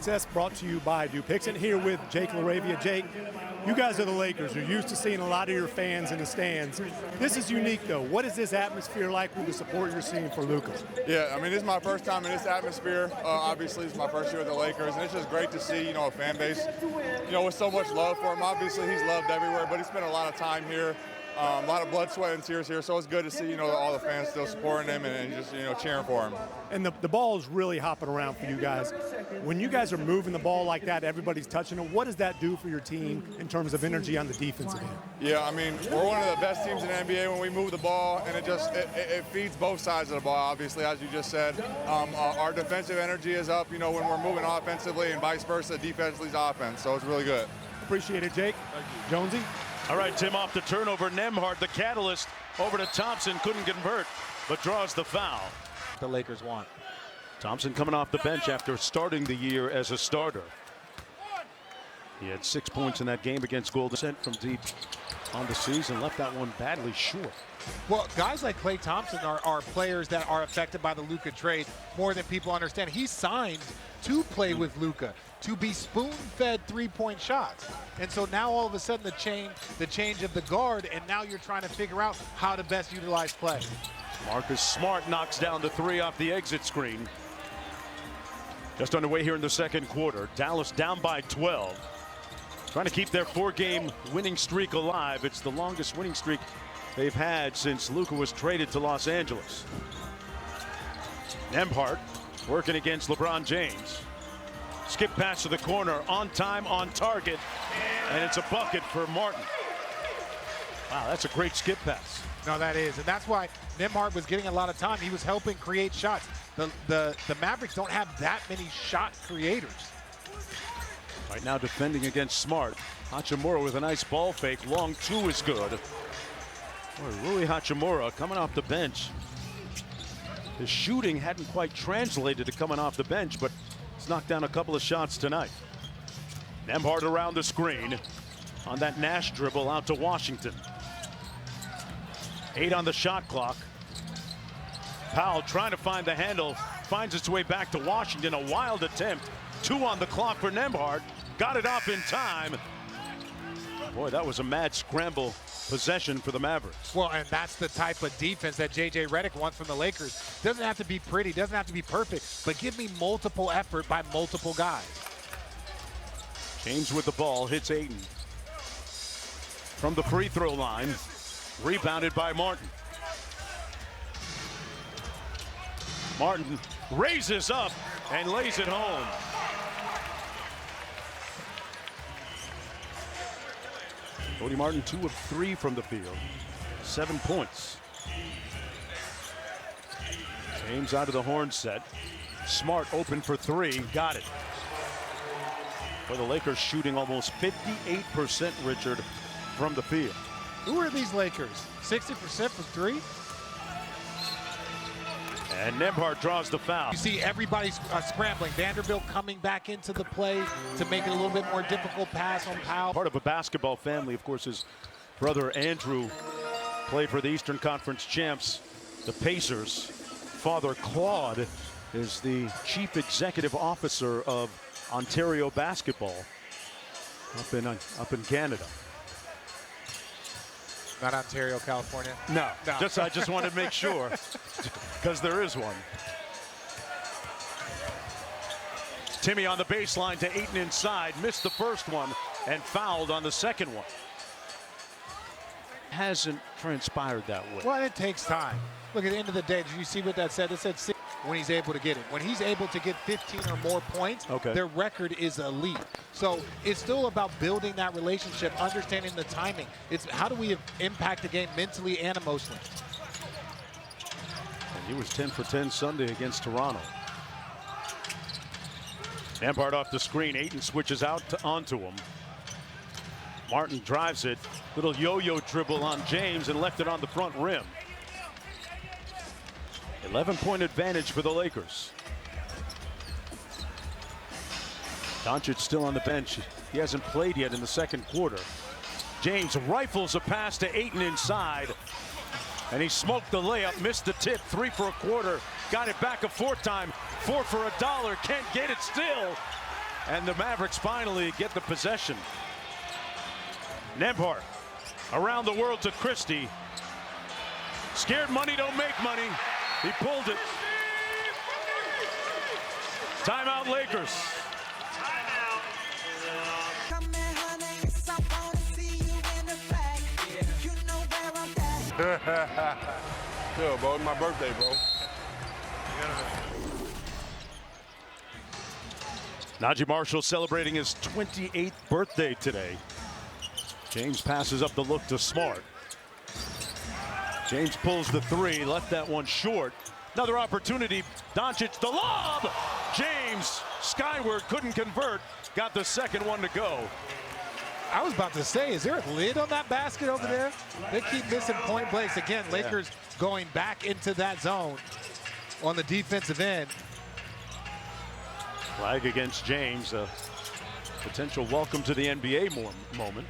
Access brought to you by Dupixent, here with Jake LaRavia. Jake, you guys are the Lakers. You're used to seeing a lot of your fans in the stands. This is unique, though. What is this atmosphere like with the support you're seeing for Luka? Yeah, I mean, this is my first time in this atmosphere. Obviously, it's my first year with the Lakers, and it's just great to see, a fan base, with so much love for him. Obviously, he's loved everywhere, but he spent a lot of time here. A lot of blood, sweat, and tears here, so it's good to see, all the fans still supporting him and just, cheering for him. And the ball is really hopping around for you guys. When you guys are moving the ball like that, everybody's touching it, what does that do for your team in terms of energy on the defensive end? Yeah, I mean, we're one of the best teams in the NBA when we move the ball, and it feeds both sides of the ball, obviously, as you just said. Our defensive energy is up, when we're moving offensively, and vice versa, defense leads offense, so it's really good. Appreciate it, Jake. Jonesy? All right, Tim, off the turnover. Nembhard, the catalyst, over to Thompson. Couldn't convert, but draws the foul. The Lakers want. Thompson coming off the bench after starting the year as a starter. He had 6 points in that game against Golden State from deep on the season. Left that one badly short. Well, guys like Klay Thompson are players that are affected by the Luka trade more than people understand. He signed to play with Luka, to be spoon-fed three-point shots. And so now all of a sudden the change of the guard, and now you're trying to figure out how to best utilize Klay. Marcus Smart knocks down the three off the exit screen. Just underway here in the second quarter. Dallas down by 12. Trying to keep their 4-game winning streak alive. It's the longest winning streak they've had since Luka was traded to Los Angeles. Nembhard working against LeBron James. Skip pass to the corner, on time, on target, and it's a bucket for Martin. Wow, that's a great skip pass. No, that is, and that's why Nembhard was getting a lot of time. He was helping create shots. The Mavericks don't have that many shot creators. Right now defending against Smart. Hachimura with a nice ball fake. Long two is good. Boy, Rui Hachimura coming off the bench. His shooting hadn't quite translated to coming off the bench, but he's knocked down a couple of shots tonight. Nembhard around the screen on that Nash dribble out to Washington. 8 on the shot clock. Powell trying to find the handle, finds its way back to Washington. A wild attempt. 2 on the clock for Nembhard. Got it off in time. Boy, that was a mad scramble possession for the Mavericks. Well, and that's the type of defense that J.J. Redick wants from the Lakers. Doesn't have to be pretty, doesn't have to be perfect, but give me multiple effort by multiple guys. James with the ball, hits Ayton. From the free throw line, rebounded by Martin. Martin raises up and lays it home. Cody Martin 2 of 3 from the field. 7 points. James out of the horn set. Smart open for 3. Got it. For the Lakers shooting almost 58%, Richard, from the field. Who are these Lakers? 60% from 3? And Nembhard draws the foul. You see everybody's scrambling. Vanderbilt coming back into the play to make it a little bit more difficult pass on Powell. Part of a basketball family, of course, his brother Andrew played for the Eastern Conference champs, the Pacers. Father Claude is the chief executive officer of Ontario basketball up in Canada. Not Ontario, California. No. I just wanted to make sure, because there is one. Timmy on the baseline to Ayton inside, missed the first one and fouled on the second one. Hasn't transpired that way. Well, it takes time. Look, at the end of the day, did you see what that said? It said 6 when he's able to get it. When he's able to get 15 or more points, their record is elite. So it's still about building that relationship, understanding the timing. It's how do we impact the game mentally and emotionally. And he was 10 for 10 Sunday against Toronto. Nembhard off the screen. Ayton switches out onto him. Martin drives it. Little yo-yo dribble on James and left it on the front rim. 11-point advantage for the Lakers. Doncic still on the bench. He hasn't played yet in the second quarter. James rifles a pass to Ayton inside. And he smoked the layup, missed the tip. 3 for a quarter. Got it back a 4th time. 4 for $1. Can't get it still. And the Mavericks finally get the possession. Nembhard around the world to Christie. Scared money don't make money. He pulled it. Timeout Lakers. Yo, bro, it's my birthday, bro. Najee Marshall celebrating his 28th birthday today. James passes up the look to Smart. James pulls the three, left that one short. Another opportunity, Doncic, the lob! James, skyward, couldn't convert, got the second one to go. I was about to say, is there a lid on that basket over there? They keep missing point blanks. Again, Lakers going back into that zone on the defensive end. Flag against James, a potential welcome to the NBA moment.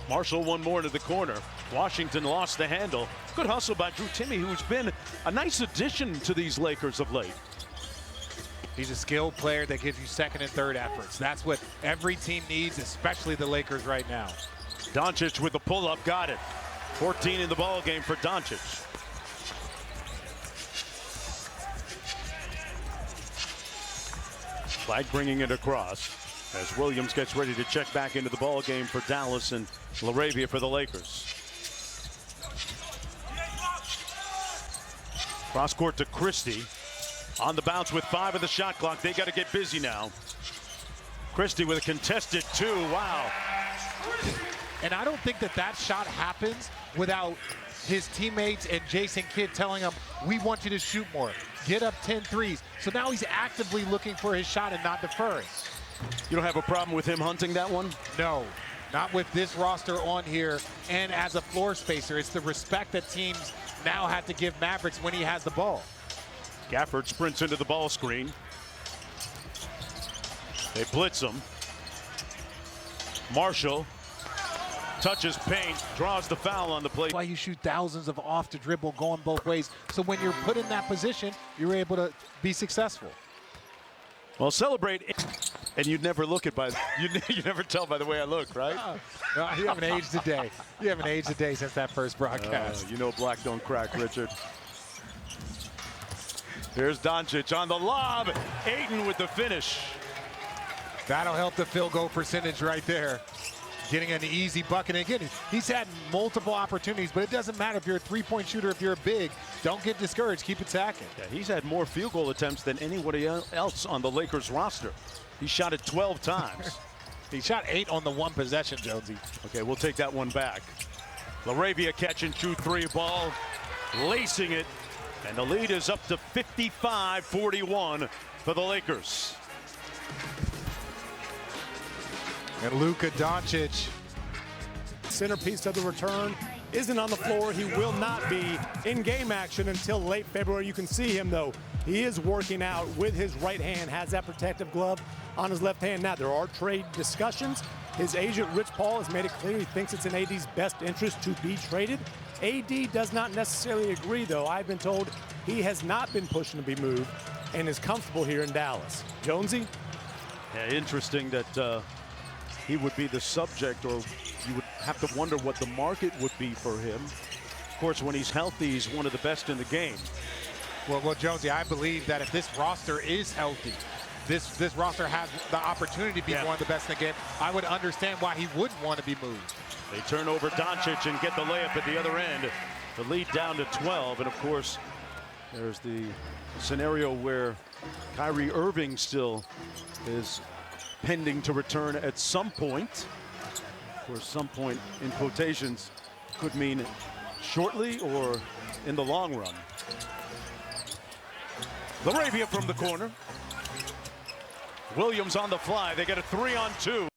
Marshall one more into the corner. Washington lost the handle. Good hustle by Drew Timme, who's been a nice addition to these Lakers of late. He's a skilled player that gives you second and third efforts. That's what every team needs, especially the Lakers right now. Doncic with the pull-up, got it. 14 in the ball game for Doncic. Flag bringing it across as Williams gets ready to check back into the ball game for Dallas, and LaRavia for the Lakers. Cross court to Christie. On the bounce with 5 of the shot clock. They got to get busy now. Christie with a contested 2. Wow. And I don't think that shot happens without his teammates and Jason Kidd telling him, we want you to shoot more. Get up 10 threes. So now he's actively looking for his shot and not deferring. You don't have a problem with him hunting that one? No, not with this roster on here. And as a floor spacer, it's the respect that teams now have to give Mavericks when he has the ball. Gafford sprints into the ball screen. They blitz him. Marshall touches paint, draws the foul on the play. That's why you shoot thousands of off the dribble going both ways. So when you're put in that position, you're able to be successful. Well, celebrate, and you'd never look it by, you never tell by the way I look, right? No, you haven't aged a day. You haven't aged a day since that first broadcast. You know black don't crack, Richard. Here's Doncic on the lob. Ayton with the finish. That'll help the field goal percentage right there. Getting an easy bucket. And again, he's had multiple opportunities, but it doesn't matter if you're a three-point shooter, if you're a big. Don't get discouraged. Keep attacking. Yeah, he's had more field goal attempts than anybody else on the Lakers roster. He shot it 12 times. He shot 8 on the one possession, Jonesy. Okay, we'll take that one back. LaRavia catch and shoot 3 ball, lacing it. And the lead is up to 55-41 for the Lakers. And Luka Doncic. Centerpiece of the return isn't on the floor. He will not be in game action until late February. You can see him, though. He is working out with his right hand, has that protective glove on his left hand. Now, there are trade discussions. His agent, Rich Paul, has made it clear he thinks it's in AD's best interest to be traded. AD does not necessarily agree, though. I've been told he has not been pushing to be moved and is comfortable here in Dallas. Jonesy? Yeah, interesting that he would be the subject, or you would have to wonder what the market would be for him. Of course, when he's healthy, he's one of the best in the game. Well, Jonesy, I believe that if this roster is healthy, this roster has the opportunity to be one of the best in the game, I would understand why he wouldn't want to be moved. They turn over Doncic and get the layup at the other end. The lead down to 12, and of course, there's the scenario where Kyrie Irving still is pending to return at some point. Of course, some point in quotations could mean shortly or in the long run. LaRavia from the corner. Williams on the fly. They get a 3-on-2.